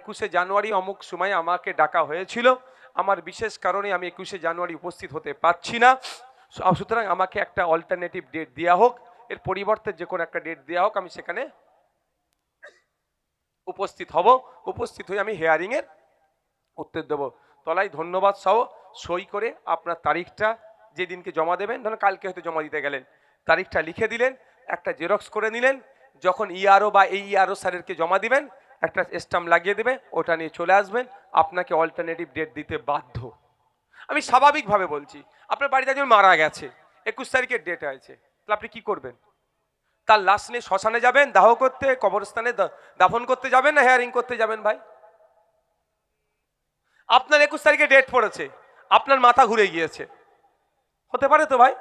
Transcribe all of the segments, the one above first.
21শে জানুয়ারি অমুক সময় আমাকে ডাকা হয়েছিল, আমার বিশেষ কারণে আমি 21শে জানুয়ারি উপস্থিত হতে পারছি না, সুতরাং আমাকে একটা অল্টারনেটিভ ডেট দেওয়া হোক, এর পরিবর্তে যে কোনো একটা ডেট দেওয়া হোক, আমি সেখানে উপস্থিত হব, উপস্থিত হয়ে আমি হেয়ারিংয়ের উত্তর দেবো। তলায় ধন্যবাদ সহ সই করে আপনার তারিখটা যেদিনকে জমা দেবেন, ধরুন কালকে হয়তো জমা দিতে গেলেন, তারিখটা লিখে দিলেন, একটা জেরক্স করে নিলেন, যখন ইআরও বা এই ইআরও স্যারেরকে জমা দিবেন একটা স্ট্যাম্প লাগিয়ে দেবে, ওটা নিয়ে চলে আসবেন, আপনাকে অল্টারনেটিভ ডেট দিতে বাধ্য। আমি স্বাভাবিকভাবে বলছি, আপনার বাড়িতে একজন মারা গেছে, 21 তারিখের ডেট আছে, তাহলে আপনি কি করবেন? তার লাশ নিয়ে শ্মশানে যাবেন, দাহ করতে, কবরস্থানে দাফন করতে যাবেন, না হেয়ারিং করতে যাবেন? ভাই, আপনার 21 তারিখে ডেট পড়েছে, আপনার মাথা ঘুরে গিয়েছে, হতে পারে তো ভাই,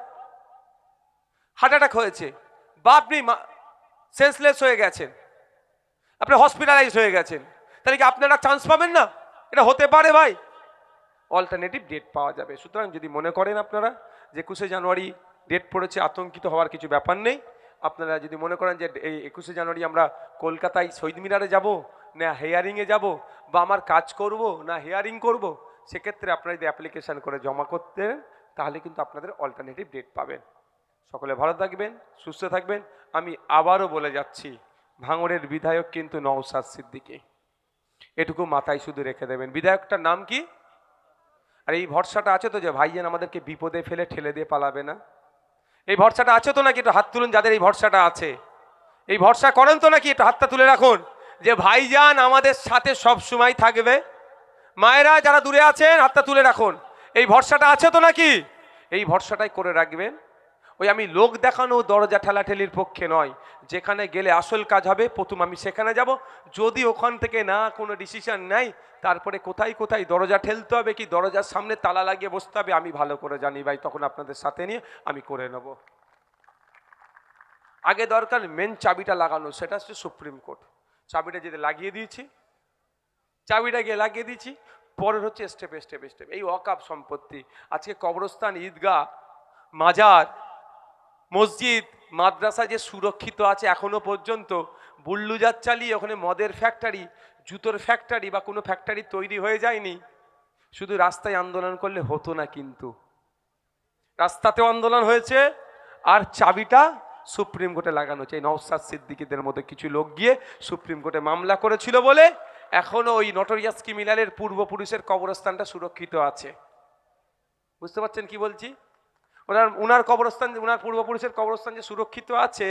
হার্ট অ্যাটাক হয়েছে, বা আপনি সেন্সলেস হয়ে গেছেন, আপনি হসপিটালাইজ হয়ে গেছেন, তাহলে কি আপনারা চান্স পাবেন না? এটা হতে পারে ভাই, অল্টারনেটিভ ডেট পাওয়া যাবে। সুতরাং যদি মনে করেন আপনারা যে 21শে জানুয়ারি ডেট পড়েছে, আতঙ্কিত হওয়ার কিছু ব্যাপার নেই। আপনারা যদি মনে করেন যে এই 21শে জানুয়ারি আমরা কলকাতায় শহীদ মিনারে যাব, না হেয়ারিংয়ে যাব, বা আমার কাজ করব না হেয়ারিং করব, সেক্ষেত্রে আপনারা যদি অ্যাপ্লিকেশান করে জমা করতে, তাহলে কিন্তু আপনাদের অল্টারনেটিভ ডেট পাবেন। সকলে ভালো থাকবেন, সুস্থ থাকবেন। আমি আবারও বলে যাচ্ছি, ভাঙড়ের বিধায়ক কিন্তু নওশাদ সিদ্দিকী, এটুকু মাথায় শুধু রেখে দেবেন। বিধায়কটার নাম কি? আর এই ভরসাটা আছে তো যে ভাইজান আমাদেরকে বিপদে ফেলে ঠেলে দিয়ে পালাবে না? এই ভরসাটা আছে তো নাকি? একটু হাত তুলুন যাদের এই ভরসাটা আছে। এই ভরসা করেন তো নাকি? একটু হাতটা তুলে রাখুন যে ভাইজান আমাদের সাথে সব সময় থাকবে। মায়েরা যারা দূরে আছেন হাতটা তুলে রাখুন, এই ভরসাটা আছে তো নাকি? এই ভরসাটাই করে রাখবেন। ওই আমি লোক দেখানো দরজা ঠেলাঠেলির পক্ষে নয়, যেখানে গেলে আসল কাজ হবে প্রথম আমি সেখানে যাব। যদি ওখান থেকে না কোনো ডিসিশন নেয়, তারপরে কোথায় কোথায় দরজা ঠেলতে হবে, কি দরজার সামনে তালা লাগিয়ে বসতে হবে, আমি ভালো করে জানি ভাই, তখন আপনাদের সাথে নিয়ে আমি করে নেব। আগে দরকার মেন চাবিটা লাগানো, সেটা হচ্ছে সুপ্রিম কোর্ট। চাবিটা যদি লাগিয়ে দিয়েছি, চাবিটা গিয়ে লাগিয়ে দিয়েছি, পরের হচ্ছে স্টেপে স্টেপে স্টেপ। এই ওয়াকফ সম্পত্তি, আজকে কবরস্থান, ঈদগাহ, মাজার, মসজিদ, মাদ্রাসা যে সুরক্ষিত আছে এখনো পর্যন্ত, বুল্লুজার চালিয়ে ওখানে মদের ফ্যাক্টরি, জুতোর ফ্যাক্টরি বা কোনো ফ্যাক্টরি তৈরি হয়ে যায়নি। শুধু রাস্তায় আন্দোলন করলে হতো না, কিন্তু রাস্তাতেও আন্দোলন হয়েছে, আর চাবিটা সুপ্রিম কোর্টে লাগানো হচ্ছে। এই নওশাদ সিদ্দিকীদের মধ্যে কিছু লোক গিয়ে সুপ্রিম কোর্টে মামলা করেছিল বলে এখনো ওই নটোরিয়াস ক্রিমিনালের পূর্বপুরুষের কবরস্থানটা সুরক্ষিত আছে। বুঝতে পারছেন কি বলছি? উনার কবরস্থান, উনার পূর্বপুরুষের কবরস্থান যে সুরক্ষিত আছে,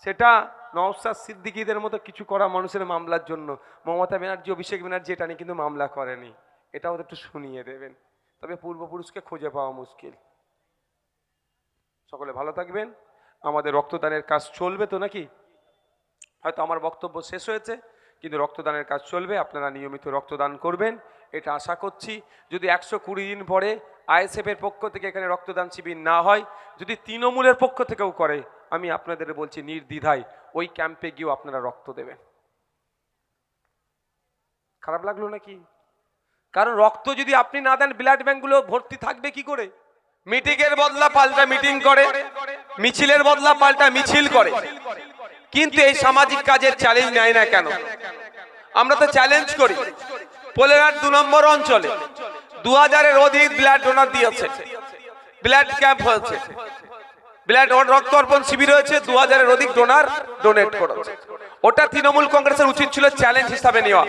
সেটা নওশাদ সিদ্দিকীদের মতো কিছু করা মানুষের মামলার জন্য। মমতা ব্যানার্জি, অভিষেক ব্যানার্জি এটা নিয়ে কিন্তু মামলা করেনি, এটা ওদের একটু শুনিয়ে দেবেন। তবে পূর্বপুরুষকে খুঁজে পাওয়া মুশকিল। সকলে ভালো থাকবেন। আমাদের রক্তদানের কাজ চলবে তো নাকি? হয়তো আমার বক্তব্য শেষ হয়েছে, কিন্তু রক্তদানের কাজ চলবে, আপনারা নিয়মিত রক্তদান করবেন এটা আশা করছি। যদি 120 দিন পরে আইএসএফের পক্ষ থেকে এখানে রক্তদান শিবির না হয়, যদি তৃণমূলের পক্ষ থেকেও করে, আমি আপনাদের বলছি নির্দ্বিধায় ওই ক্যাম্পে গিয়েও আপনারা রক্ত দেবেন। খারাপ লাগলো নাকি? কারণ রক্ত যদি আপনি না দেন, ব্লাড ব্যাঙ্কগুলো ভর্তি থাকবে কি করে? মিটিংয়ের বদলা পাল্টা মিটিং করে, মিছিলের বদলা পাল্টা মিছিল করে, কিন্তু এই সামাজিক কাজের চ্যালেঞ্জ নেয় না কেন? আমরা তো চ্যালেঞ্জ করি। পোলেরহাট 2 নম্বর অঞ্চলে 2000-এর অধিক ব্লাড ডোনার দিয়েছে, ব্লাড ক্যাম্প হয়েছে, ব্লাড রক্ত অর্পণ শিবির হয়েছে, 2000-এর অধিক ডোনার ডোনেট করেছে। ওটা তৃণমূল কংগ্রেসের উচিত ছিল চ্যালেঞ্জ হিসাবে নেওয়া।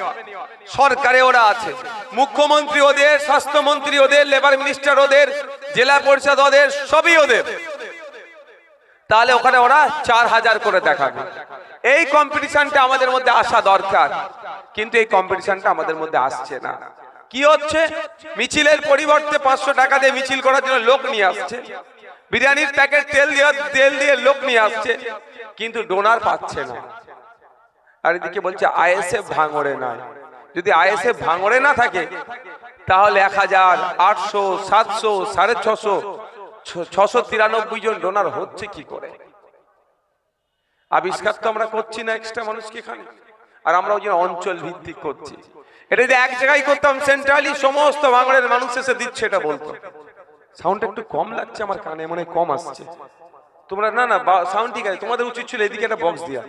সরকারে ওরা আছে, মুখ্যমন্ত্রী ওদের, স্বাস্থ্যমন্ত্রী ওদের, লেবার মিনিস্টার ওদের, জেলা পরিষদ ওদের, সবই ওদের। তাহলে ওখানে ওরা 4000 করে দেখাবে। এই কম্পিটিশনটা আমাদের মধ্যে আসা দরকার, কিন্তু এই কম্পিটিশনটা আমাদের মধ্যে আসছে না। কি হচ্ছে? মিছিলের পরিবর্তে 500 টাকা দিয়ে মিছিল করার জন্য লোক নিয়ে আসছে, বিরিয়ানির প্যাকেট তেল দিয়ে লোক নিয়ে আসছে, কিন্তু ডোনার পাচ্ছে না। আর এদিকে বলছে আইএসএফ ভাঙড়ে নাই। যদি আইএসএফ ভাঙড়ে না থাকে, তাহলে 1000, 800, 700, 650, 693 জন ডোনার হচ্ছে কি করে? আবিষ্কার তো আমরা করছি না এক্সট্রা মানুষকে এখানে, আর আমরা ওই জন্য অঞ্চল ভিত্তিক করছি। এটা যদি এক জায়গায় করতাম সেন্ট্রালি, সমস্ত ভাঙড়ের মানুষ এসে দিচ্ছে, এটা বলতো। সাউন্ড একটু কম লাগছে আমার কানে, মনে কম আসছে। তোমরা না সাউন্ড ঠিক আছে, তোমাদের উচিত ছিল এদিকে একটা বক্স দিয়া,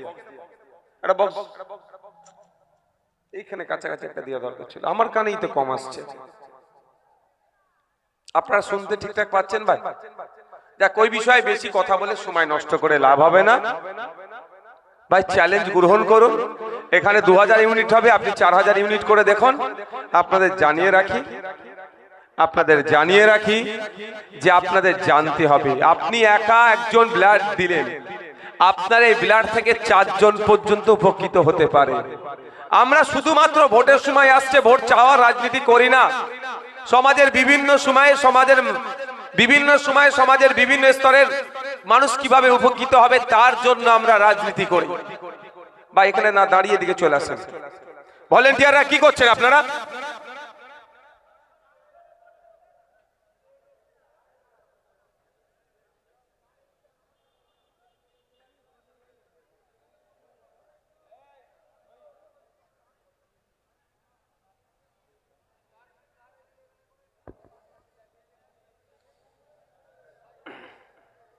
একটা বক্স। এইখানে কাছাকাছি একটা দেওয়া দরকার ছিল, আমার কানেই তো কম আসছে। আপনারা শুনতে ঠিকঠাক পাচ্ছেন ভাই? দেখ, ওই বিষয়ে বেশি কথা বলে সময় নষ্ট করে লাভ হবে না ভাই। চ্যালেঞ্জ গ্রহণ করুন। এখানে 2000 ইউনিট হবে, আপনি 4000 ইউনিট করে দেখুন। আপনাদের জানিয়ে রাখি যে আপনাদের জানতে হবে, আপনি একা একজন ব্লাড দিলেন, আপনার এই ব্লাড থেকে 4 জন পর্যন্ত উপকৃত হতে পারে। আমরা শুধুমাত্র ভোটের সময় আসছে ভোট চাওয়ার রাজনীতি করি না। সমাজের বিভিন্ন বিভিন্ন স্তরের মানুষ কিভাবে উপকৃত হবে তার জন্য আমরা রাজনীতি করি। বা এখানে না দাঁড়িয়ে দিকে চলে আসেন। ভলেন্টিয়াররা কি করছেন আপনারা?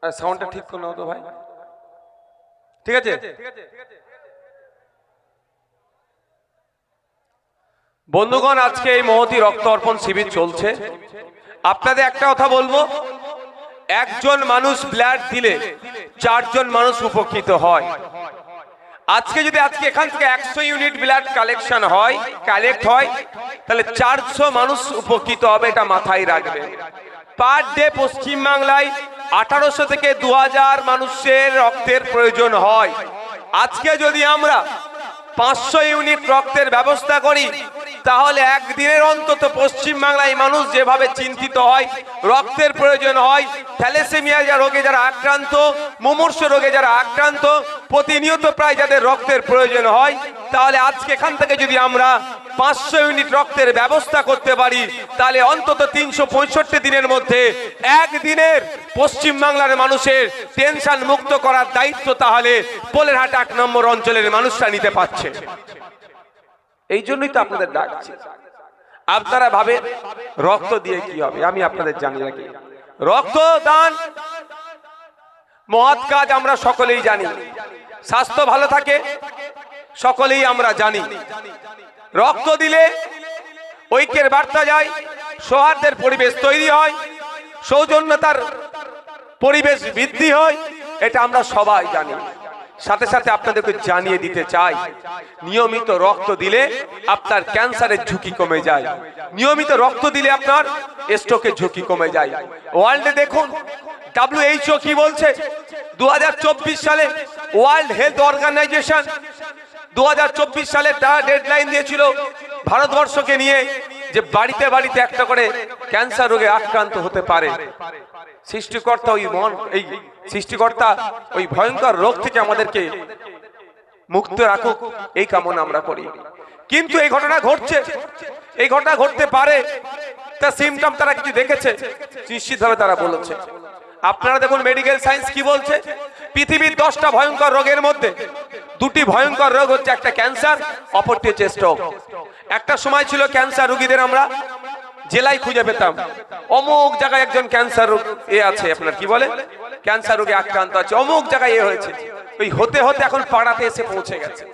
সাউন্ডটা ঠিক করে নাও তো ভাই। ঠিক আছে, বন্ধুগণ, আজকে এই মহতী রক্ত অর্পণ শিবির চলছে। আপনাদের একটা কথা বলবো, একজন মানুষ ব্লাড দিলে 4 জন মানুষ উপকৃত হয়। আজকে এখান থেকে 100 ইউনিট ব্লাড কালেক্ট হয়, তাহলে 400 মানুষ উপকৃত হবে, এটা মাথায় রাখবেন। পার ডে পশ্চিমবাংলায় 1800 থেকে 2000 মানুষের রক্তের প্রয়োজন হয়। আজকে যদি আমরা 500 ইউনিট রক্তের ব্যবস্থা করি, তাহলে একদিনের অন্তত পশ্চিমবাংলায় মানুষ যেভাবে চিন্তিত হয়, রক্তের প্রয়োজন হয়, থ্যালাসেমিয়া রোগে যারা আক্রান্ত, মুমূর্ষ রোগে যারা আক্রান্ত, প্রতিনিয়ত প্রায় যাদের রক্তের প্রয়োজন হয়, তাহলে আজকে এখান থেকে যদি আমরা 500 ইউনিট রক্তের ব্যবস্থা করতে পারি, তাহলে অন্তত 365 দিনের মধ্যে একদিনের পশ্চিমবাংলার মানুষের টেনশন মুক্ত করার দায়িত্ব তাহলে পোলেরহাট 1 নম্বর অঞ্চলের মানুষরা নিতে পারছে। এই জন্যই তো আপনাদের ডাকছি। আপনারা ভাবে রক্ত দিয়ে কি হবে, আমি আপনাদের জানিয়ে রাখি, রক্তদান মহৎ কাজ, আমরা সকলেই জানি। স্বাস্থ্য ভালো থাকে সকলেই আমরা জানি। রক্ত দিলে ঐক্যের বার্তা যায়, সৌহার্দ্যের পরিবেশ তৈরি হয়, সৌজন্যতার পরিবেশ বৃদ্ধি হয়, এটা আমরা সবাই জানি। সাথে সাথে আপনাদেরকে জানিয়ে দিতে চাই, নিয়মিত রক্ত দিলে আপনার ক্যান্সারের ঝুঁকি কমে যায়, নিয়মিত রক্ত দিলে আপনার স্ট্রোকের ঝুঁকি কমে যায়। ওয়ার্ল্ডে দেখুন WHO কি বলছে, 2024 সালে ওয়ার্ল্ড হেলথ অর্গানাইজেশন 2024 সালে তারা ডেডলাইন দিয়েছিল ভারতবর্ষকে নিয়ে, যে বাড়িতে বাড়িতে একটা করে ক্যান্সার রোগে আক্রান্ত হতে পারে। সৃষ্টিকর্তা ওই ভয়ঙ্কর রোগ থেকে আমাদেরকে মুক্ত রাখুক, এই কামনা আমরা করি। কিন্তু এই ঘটনা ঘটছে, এই ঘটনা ঘটতে পারে, তার সিমটম তারা কিছু দেখেছে, নিশ্চিতভাবে তারা বলেছে। আপনারা দেখুন মেডিকেল সায়েন্স কি বলছে, পৃথিবীর 10টা ভয়ঙ্কর রোগের মধ্যে 2টি ভয়ঙ্কর রোগ হচ্ছে, একটা ক্যান্সার, অপরটি হচ্ছে স্ট্রোক। একটা সময় ছিল ক্যান্সার রোগীদের আমরা জেলায় খুঁজে পেতাম, অমুক জায়গায় একজন ক্যান্সার রোগ আছে, আপনার কি বলে ক্যান্সার রোগে আক্রান্ত আছে, অমুক জায়গায় হয়েছে। ওই হতে হতে এখন পাড়াতে এসে পৌঁছে গেছে।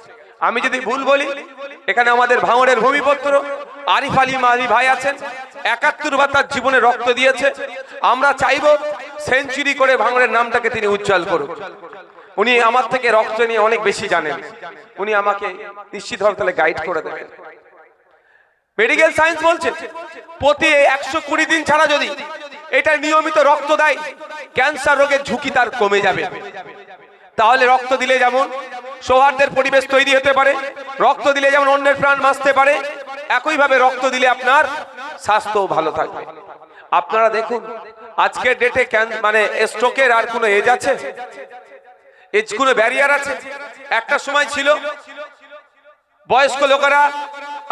আমি যদি ভুল বলি, এখানে আমাদের ভাঙড়ের ভূমিপুত্র আরিফ আলী মালি ভাই আছেন, 71 বার তার জীবনে রক্ত দিয়েছে। আমরা চাইব সেঞ্চুরি করে ভাঙড়ের নামটাকে তিনি উজ্জ্বল করুন। উনি আমার থেকে রক্ত নিয়ে অনেক বেশি জানেন, উনি আমাকে নিশ্চিতভাবে তাহলে গাইড করে দেবেন। মেডিকেল সায়েন্স বলছে প্রতি 120 দিন ছাড়া যদি এটা নিয়মিত রক্ত দেয়, ক্যান্সার রোগের ঝুঁকি তার কমে যাবে। তাহলে রক্ত দিলে যেমন সৌহার্দ্যের পরিবেশ তৈরি হতে পারে, রক্ত দিলে যেমন অন্যের প্রাণ বাঁচতে পারে, একইভাবে রক্ত দিলে আপনার স্বাস্থ্য ভালো থাকবে। আপনারা দেখুন আজকের ডেটে মানে স্ট্রোকের আর কোনো এজ আছে? এজ কোনো ব্যারিয়ার আছে? একটা সময় ছিল বয়স্ক লোকেরা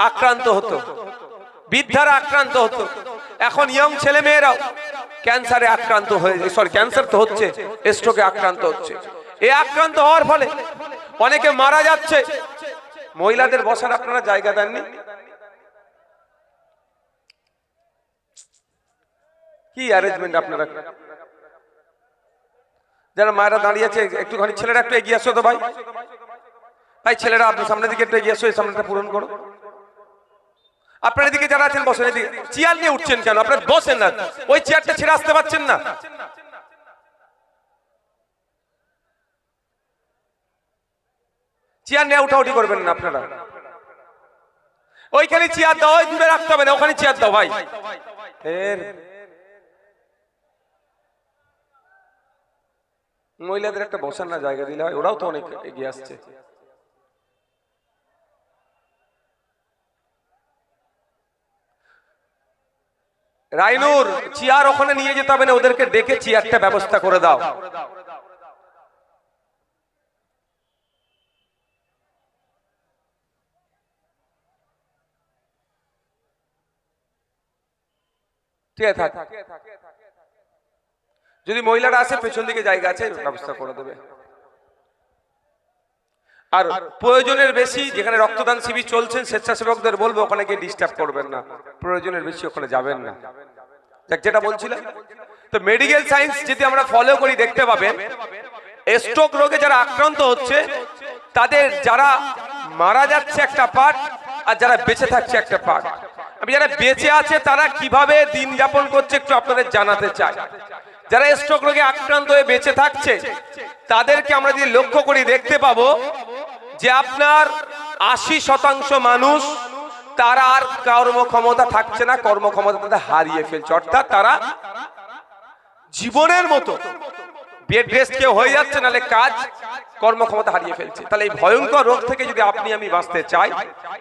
আক্রান্ত হতো, বৃদ্ধারা আক্রান্ত হতো, এখন ইয়ং ছেলে মেয়েরাও ক্যান্সারে আক্রান্ত হয়ে, ক্যান্সার তো হচ্ছে, স্ট্রোকে আক্রান্ত হচ্ছে। এই আক্রান্ত হওয়ার ফলে অনেকে মারা যাচ্ছে। মহিলাদের বসার আপনারা জায়গা দেননি, কি অ্যারেঞ্জমেন্ট আপনারা? যারা মায়েরা দাঁড়িয়ে আছে একটুখানি, ছেলেরা একটু এগিয়ে আসো তো ভাই, ভাই ছেলেরা আপনার সামনের দিকে একটু এগিয়ে আসো, এই সামনেটা পূরণ করো। আপনার এদিকে যারা আছেন বসেন, এদিকে চেয়ার নিয়ে উঠছেন কেন? আপনার বসেন না, ওই চেয়ারটা ছেড়ে আসতে পারছেন না? চেয়ার নিয়ে উঠাউঠি করবেন না আপনারা। ওইখানে চেয়ার দাও, ওই দূরে রাখতে হবে না, ওখানে চেয়ার দাও ভাই। মহিলাদের একটা বসার না জায়গা দিলে হয়, ওরাও তো অনেক এগিয়ে আসছে। রাইনুর চেয়ার ওখানে নিয়ে যেতে হবে না, ওদেরকে ডেকে চেয়ারটা ব্যবস্থা করে দাও। ঠিক আছে, যদি মহিলারা আসে পেছন দিকে জায়গা আছে, ব্যবস্থা করে দেবে। আর প্রয়োজনের বেশি যেখানে রক্তদান শিবির চলছেন, স্বেচ্ছাসেবকদের বলবো ওখানে গিয়ে ডিস্টার্ব করবেন না, প্রয়োজনের বেশি ওখানে যাবেন না। যেটা বলছিলাম, তো মেডিকেল সায়েন্স যদি আমরা ফলো করি দেখতে পাবেন স্ট্রোক রোগে যারা আক্রান্ত হচ্ছে তাদের যারা মারা যাচ্ছে একটা পার্ট, আর যারা বেঁচে থাকছে একটা পার্ট। আমি যারা বেঁচে আছে তারা কিভাবে দিন যাপন করছে একটু আপনাদের জানাতে চাই। যারা স্ট্রোক রোগে আক্রান্ত হয়ে বেঁচে থাকছে তাদেরকে আমরা যদি লক্ষ্য করি দেখতে পাবো যে আপনার 80% মানুষ তারা আর কর্মক্ষমতা থাকছে না, কর্মক্ষমতা তাদের হারিয়ে ফেলছে, অর্থাৎ তারা জীবনের মতো বেড রেস্ট কেউ হয়ে যাচ্ছে, নাহলে কাজ কর্মক্ষমতা হারিয়ে ফেলছে। তাহলে এই ভয়ঙ্কর রোগ থেকে যদি আপনি আমি বাঁচতে চাই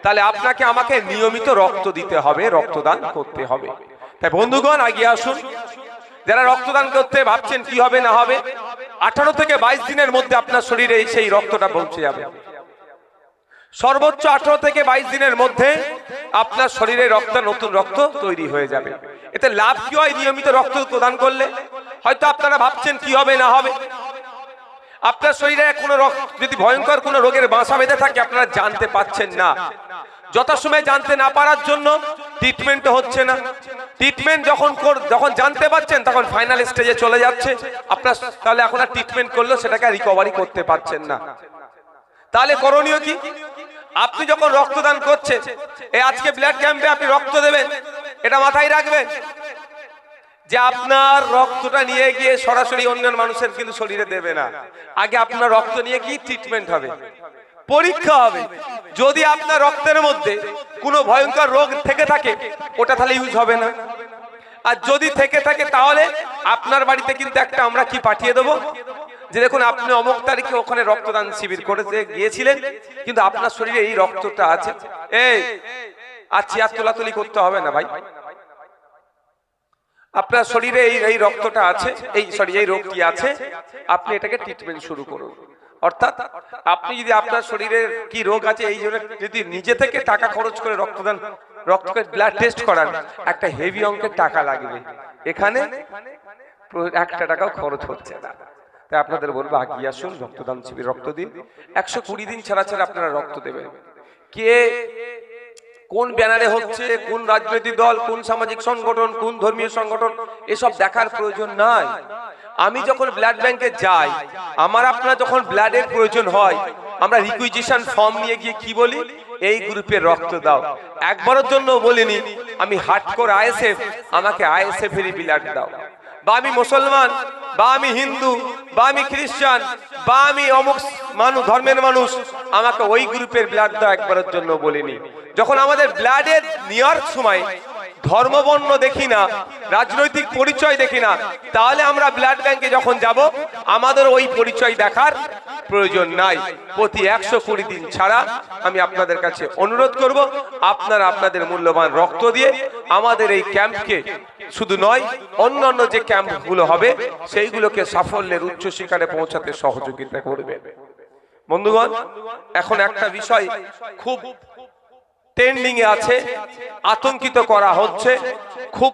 তাহলে আপনাকে আমাকে নিয়মিত রক্ত দিতে হবে, রক্তদান করতে হবে। তাই বন্ধুগণ এগিয়ে আসুন। যারা রক্তদান করতে ভাবছেন কি হবে না হবে, 18 থেকে 22 দিনের মধ্যে আপনার শরীরে সেই রক্তটা পৌঁছে যাবে। সর্বোচ্চ 18 থেকে 22 দিনের মধ্যে আপনার শরীরে নতুন রক্ত তৈরি হয়ে যাবে। এতে লাভ কি হয় নিয়মিত রক্ত প্রদান করলে? হয়তো আপনারা ভাবছেন কি হবে না হবে, আপনার শরীরে কোনো যদি ভয়ঙ্কর কোনো রোগের বাসা বেঁধে থাকে আপনারা জানতে পাচ্ছেন না। যথাসময়ে জানতে না পারার জন্য ট্রিটমেন্ট হচ্ছে না। ট্রিটমেন্ট যখন জানতে পারছেন তখন ফাইনাল স্টেজে চলে যাচ্ছে আপনার, তাহলে এখন আর ট্রিটমেন্ট করলেও সেটাকে রিকভারি করতে পারছেন না। তাহলে করণীয় কি? আপনি যখন রক্তদান করছেন, এই আজকে ব্লাড ক্যাম্পে আপনি রক্ত দেবেন, এটা মাথায় রাখবেন যে আপনার রক্তটা নিয়ে গিয়ে সরাসরি অন্য মানুষের কিন্তু শরীরে দেবে না। আগে আপনার রক্ত নিয়ে কি ট্রিটমেন্ট হবে, পরীক্ষা হবে। যদি আপনার রক্তের মধ্যে কোনো ভয়ঙ্কর রোগ থেকে থাকে ওটা তাহলে ইউজ হবে না, আর যদি থেকে থাকে তাহলে আপনার বাড়িতে কিন্তু একটা আমরা কি পাঠিয়ে দেবো যে দেখুন আপনি অমুক তারিখে ওখানে রক্তদান শিবির করতে গিয়েছিলেন, কিন্তু আপনার শরীরে এই রক্তটা আছে। এই আর চেয়ার তোলাতুলি করতে হবে না ভাই, আপনার শরীরে এই রক্তটা আছে, এই রোগটি আছে, আপনি এটাকে ট্রিটমেন্ট শুরু করুন। অর্থাৎ আপনি যদি আপনার শরীরের কি রোগ আছে এই জন্য যদি নিজে থেকে টাকা খরচ করে রক্তকে ব্লাড টেস্ট করান, একটা হেভি অঙ্কের টাকা লাগবে, এখানে 1 টাকাও খরচ হচ্ছে না। তাই আপনাদের বলবো আগিয়ে আসুন, রক্তদান শিবির রক্ত দিন। 120 দিন ছাড়া ছাড়া আপনারা রক্ত দেবেন। কে কোন ব্যানারে হচ্ছে, কোন রাজনৈতিক দল, কোন সামাজিক সংগঠন, কোন ধর্মীয় সংগঠন, এসব দেখার প্রয়োজন নাই। আমি যখন ব্লাড ব্যাংকে যাই, আমার আপনার যখন ব্লাডের প্রয়োজন হয়, আমরা রিকুইজিশন ফর্ম নিয়ে গিয়ে কি বলি, এই গ্রুপের রক্ত দাও। একবারের জন্য বলিনি আমি হার্ডকোর আইএসএফ, আমাকে আইএসএফ এরই ব্লাড দাও, বা আমি মুসলমান, বা আমি হিন্দু, বা আমি খ্রিস্টান, বা আমি অমুক ধর্মের মানুষ, আমাকে ওই গ্রুপের ব্লাড দাও, একবারের জন্য বলিনি। যখন আমাদের ব্লাডের নেওয়ার সময় ধর্মবর্ণ দেখি না, রাজনৈতিক পরিচয় দেখি না, তাহলে আমরা ব্লাড ব্যাংকে যখন যাব আমাদের ওই পরিচয় দেখার প্রয়োজন নাই। প্রতি 120 দিন ছাড়া আমি আপনাদের কাছে অনুরোধ করব আপনারা আপনাদের মূল্যবান রক্ত দিয়ে আমাদের এই ক্যাম্পকে শুধু নয় অন্যান্য যে ক্যাম্পগুলো হবে সেইগুলোকে সাফল্যের উচ্চ শিখরে পৌঁছাতে সহযোগিতা করবেন। বন্ধুগণ, এখন একটা বিষয় খুব ট্রেন্ডিং এ আছে, আতঙ্কিত করা হচ্ছে, খুব